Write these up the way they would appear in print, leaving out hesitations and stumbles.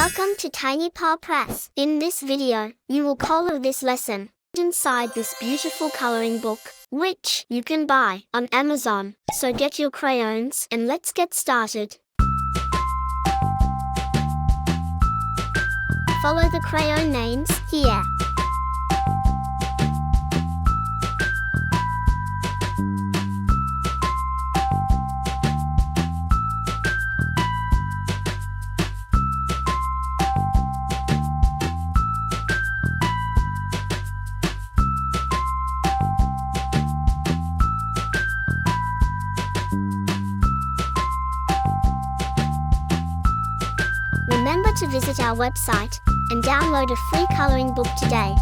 Welcome to Tiny Paw Press. In this video, you will color this lesson inside this beautiful coloring book, which you can buy on Amazon. So get your crayons and let's get started. Follow the crayon names here. Remember to visit our website and download a free coloring book today.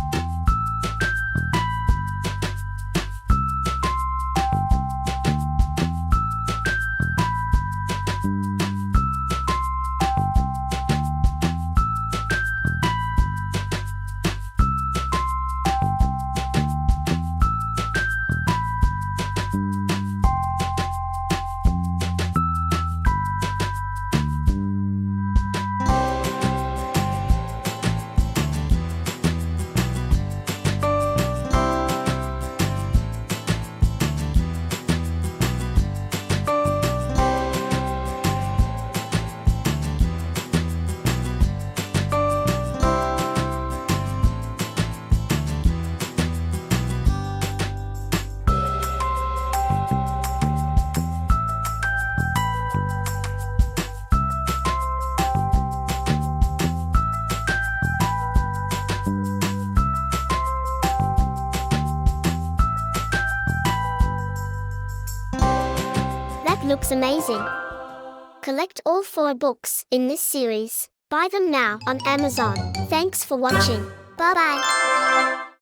Looks amazing. Collect all 4 books in this series. Buy them now on Amazon. Thanks for watching. Bye-bye.